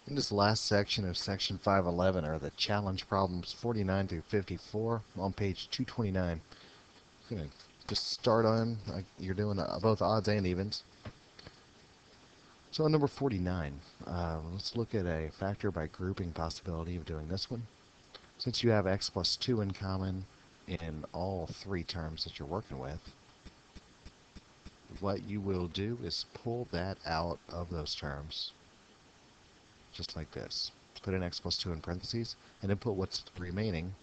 In this last section of section 511 are the challenge problems 49 through 54 on page 229. I'm going to just start on, you're doing both odds and evens. So on number 49, let's look at a factor by grouping possibility of doing this one. Since you have x plus 2 in common in all three terms that you're working with, what you will do is pull that out of those terms, just like this. Put in x plus 2 in parentheses, and then put what's remaining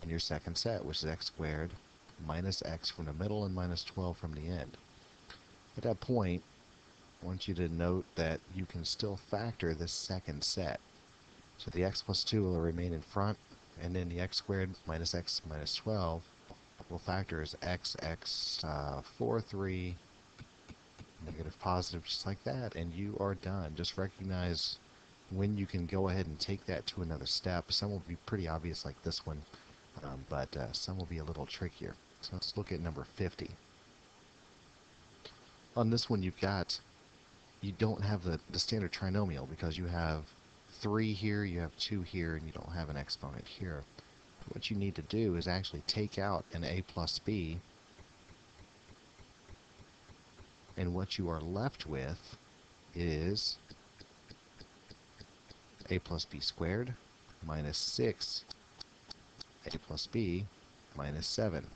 in your second set, which is x squared minus x from the middle and minus 12 from the end. At that point, I want you to note that you can still factor this second set. So the x plus 2 will remain in front, and then the x squared minus x minus 12 will factor as x, 4, 3, negative, positive, just like that, and you are done. Just recognize when you can go ahead and take that to another step. Some will be pretty obvious like this one, but some will be a little trickier. So let's look at number 50. On this one you don't have the standard trinomial because you have 3 here, you have 2 here, and you don't have an exponent here. What you need to do is actually take out an a plus b, and what you are left with is a plus b squared minus 6 a plus b minus 7.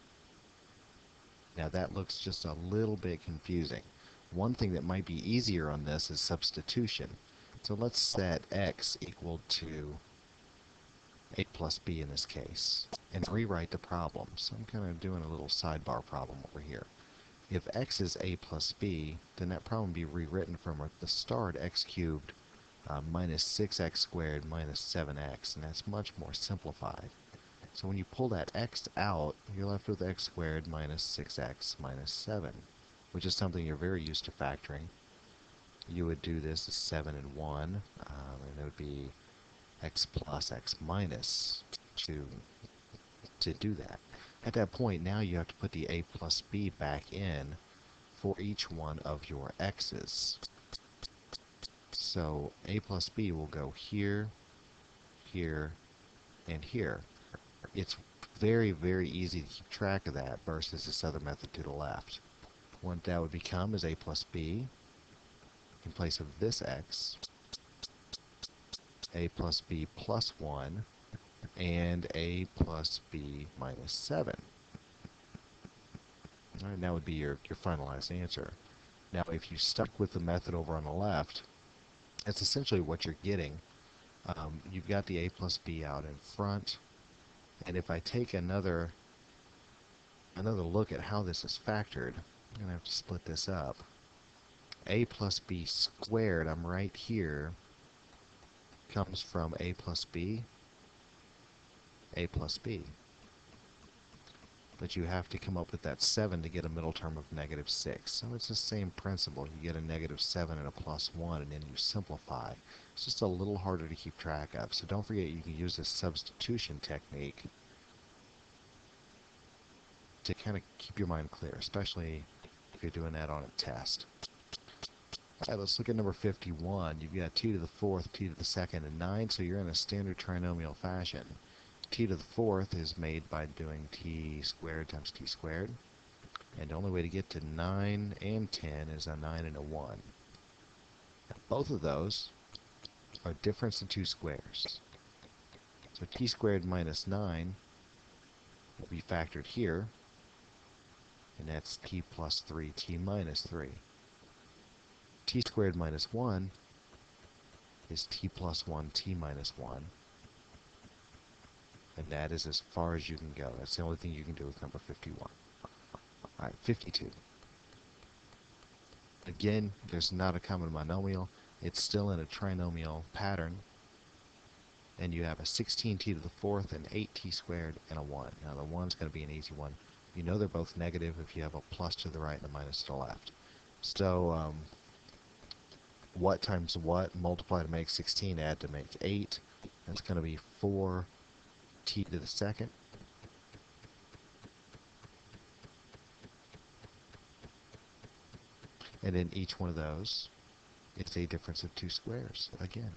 Now that looks just a little bit confusing. One thing that might be easier on this is substitution. So let's set x equal to a plus b in this case, and rewrite the problem. So I'm kind of doing a little sidebar problem over here. If x is a plus b, then that problem would be rewritten from the start x cubed minus 6x squared minus 7x, and that's much more simplified. So when you pull that x out, you're left with x squared minus 6x minus 7, which is something you're very used to factoring. You would do this as 7 and 1, and it would be x plus x minus to do that. At that point, now you have to put the a plus b back in for each one of your x's. So a plus b will go here, here, and here. It's very, very easy to keep track of that versus this other method to the left. What that would become is a plus b in place of this x, a plus b plus 1, and a plus b minus 7. All right, that would be your finalized answer. Now, if you stuck with the method over on the left, that's essentially what you're getting. You've got the a plus b out in front, and if I take another look at how this is factored, I'm going to have to split this up. A plus b squared, I'm right here, comes from a plus b, a plus b. But you have to come up with that 7 to get a middle term of negative 6. So it's the same principle. You get a negative 7 and a plus 1, and then you simplify. It's just a little harder to keep track of. So don't forget you can use this substitution technique to kind of keep your mind clear, especially if you're doing that on a test. All right, let's look at number 51. You've got t to the fourth, t to the second, and 9, so you're in a standard trinomial fashion. T to the fourth is made by doing t squared times t squared. And the only way to get to 9 and 10 is a 9 and a 1. Now, both of those are difference in two squares. So t squared minus 9 will be factored here, and that's t plus 3, t minus 3. T squared minus 1 is t plus 1, t minus 1. And that is as far as you can go. That's the only thing you can do with number 51. All right, 52. Again, there's not a common monomial. It's still in a trinomial pattern. And you have a 16t to the fourth, an 8t squared, and a 1. Now the 1's going to be an easy one. You know they're both negative if you have a plus to the right and a minus to the left. So what times what? Multiply to make 16, add to make 8. That's going to be 4t to the second. And then each one of those is a difference of two squares again.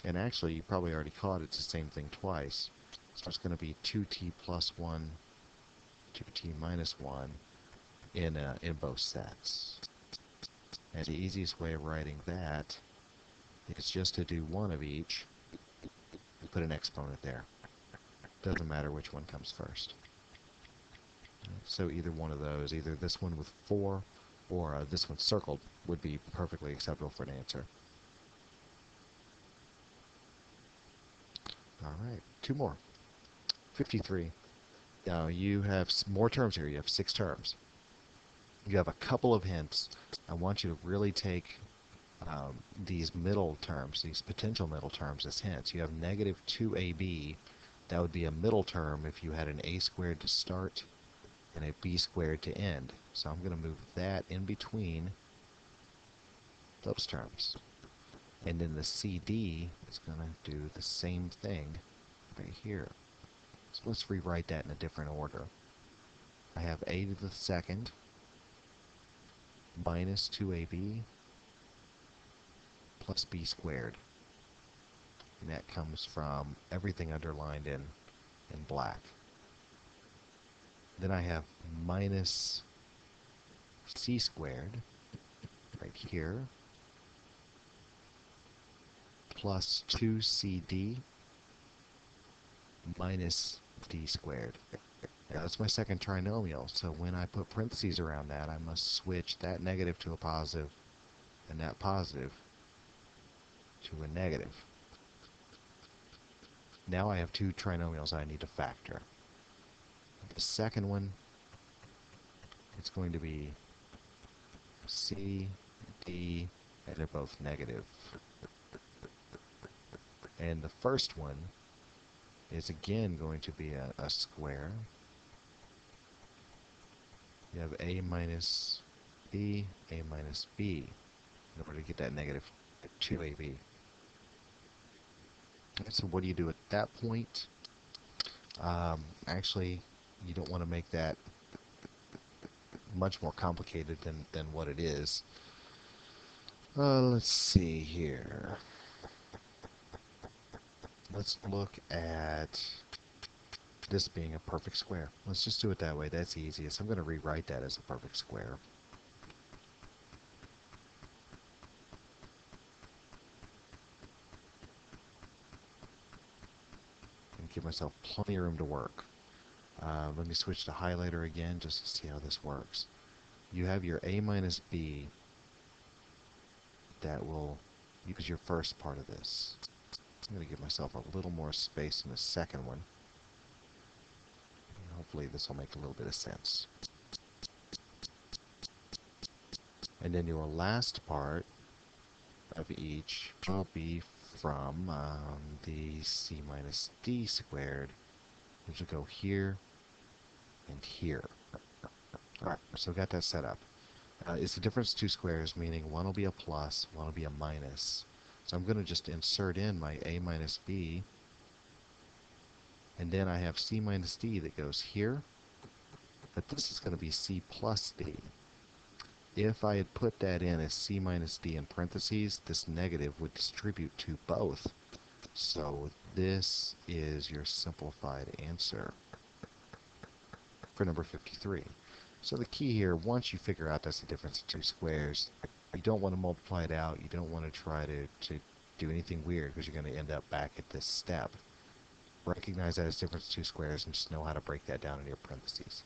And actually, you probably already caught it's the same thing twice. So it's going to be 2t plus 1, 2t minus 1 in both sets. And the easiest way of writing that is just to do one of each and put an exponent there. Doesn't matter which one comes first. So either one of those, either this one with 4 or this one circled, would be perfectly acceptable for an answer. All right, 2 more. 53. Now you have more terms here. You have 6 terms. You have a couple of hints. I want you to really take these middle terms, these potential middle terms as hints. You have negative 2ab. That would be a middle term if you had an a squared to start and a b squared to end. So I'm going to move that in between those terms. And then the CD is going to do the same thing right here. So let's rewrite that in a different order. I have a to the second minus 2ab plus b squared. And that comes from everything underlined in black. Then I have minus c squared right here plus 2cd minus d squared. Now that's my second trinomial, so when I put parentheses around that, I must switch that negative to a positive and that positive to a negative. Now I have 2 trinomials I need to factor. The second one, it's going to be c, d, and they're both negative. And the first one is again going to be a square. You have a minus b, a minus b, in order to get that negative 2ab. So what do you do at that point? Actually, you don't want to make that much more complicated than what it is. Let's see here. Let's look at this being a perfect square. Let's just do it that way. That's easiest. I'm going to rewrite that as a perfect square. And give myself plenty of room to work. Let me switch to highlighter again just to see how this works. You have your a minus b that will use your first part of this. I'm going to give myself a little more space in the second one. Hopefully this will make a little bit of sense. And then your last part of each will be from the c minus d squared, which will go here and here. Alright, so we got that set up. It's the difference of 2 squares, meaning one will be a plus, one will be a minus. So I'm going to just insert in my a minus b, and then I have c minus d that goes here, but this is going to be c plus d. If I had put that in as c minus d in parentheses, this negative would distribute to both. So this is your simplified answer for number 53. So the key here, once you figure out that's the difference of 2 squares, you don't want to multiply it out. You don't want to try to do anything weird because you're going to end up back at this step. Recognize that as difference of 2 squares and just know how to break that down in your parentheses.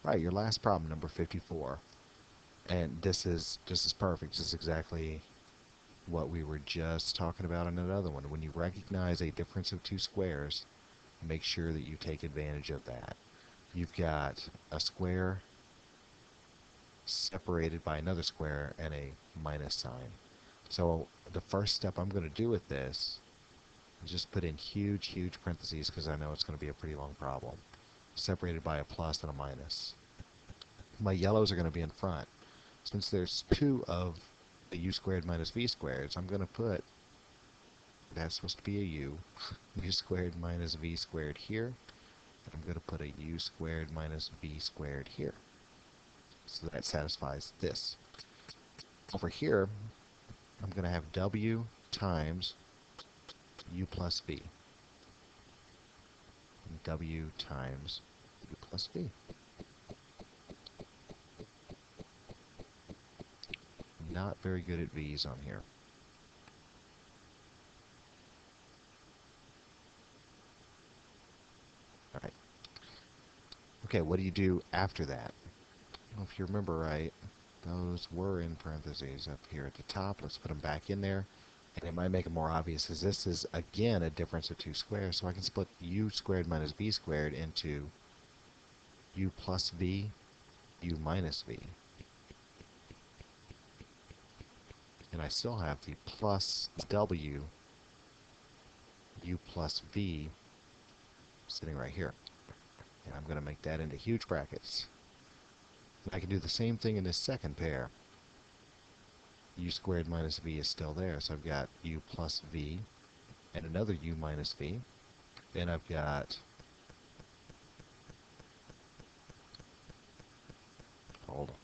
Right, your last problem, number 54. And this is perfect. This is exactly what we were just talking about in another one. When you recognize a difference of 2 squares, make sure that you take advantage of that. You've got a square separated by another square and a minus sign. So the first step I'm going to do with this is just put in huge, huge parentheses because I know it's going to be a pretty long problem. Separated by a plus and a minus. My yellows are going to be in front. Since there's 2 of the u squared minus v squared, so I'm going to put, that's supposed to be a u squared minus v squared here. I'm going to put a u squared minus v squared here. So that satisfies this. Over here, I'm going to have w times u plus v. W times u plus v. Not very good at v's on here. All right. Okay, what do you do after that? Well, if you remember right, those were in parentheses up here at the top. Let's put them back in there. And it might make it more obvious as this is, again, a difference of two squares. So I can split u squared minus v squared into u plus v, u minus v. And I still have the plus w, u plus v, sitting right here. And I'm going to make that into huge brackets. I can do the same thing in this second pair. U squared minus v is still there, so I've got u plus v and another u minus v. Then I've got, hold on,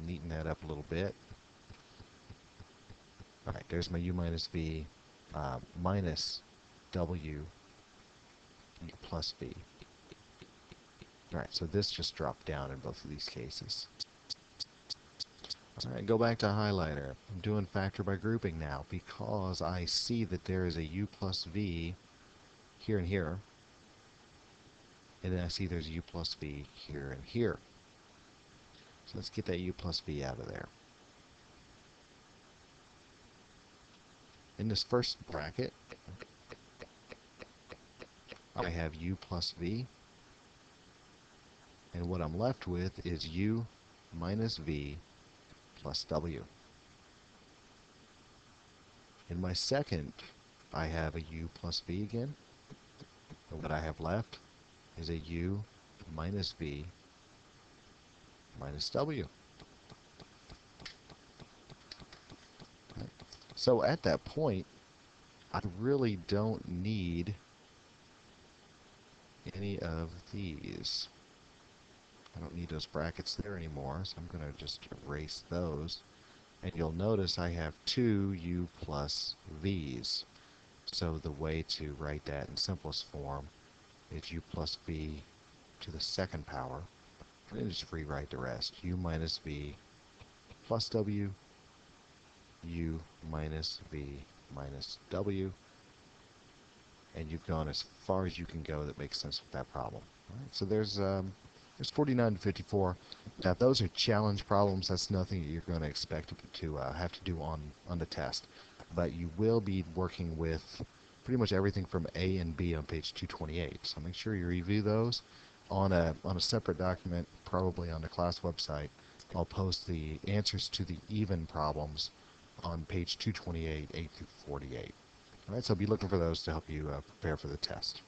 neaten that up a little bit. All right, there's my u minus v minus w u plus v. All right, so this just dropped down in both of these cases. All right, go back to highlighter. I'm doing factor by grouping now because I see that there is a u plus v here and here. And then I see there's u plus v here and here. So let's get that u plus v out of there. In this first bracket, I have u plus v. And what I'm left with is u minus v plus w. In my second, I have a u plus v again. And what I have left is a u minus v minus w. So at that point, I really don't need any of these. I don't need those brackets there anymore, so I'm going to just erase those. And you'll notice I have two u plus v's. So the way to write that in simplest form is u plus v to the second power. And then just rewrite the rest. U minus v plus w, u minus v minus w. And you've gone as far as you can go that makes sense with that problem. All right, so there's 49 to 54. Now those are challenge problems. That's nothing that you're going to expect to have to do on the test. But you will be working with pretty much everything from A and B on page 228. So make sure you review those on a separate document, probably on the class website. I'll post the answers to the even problems on page 228, 8 through 48. All right, so be looking for those to help you prepare for the test.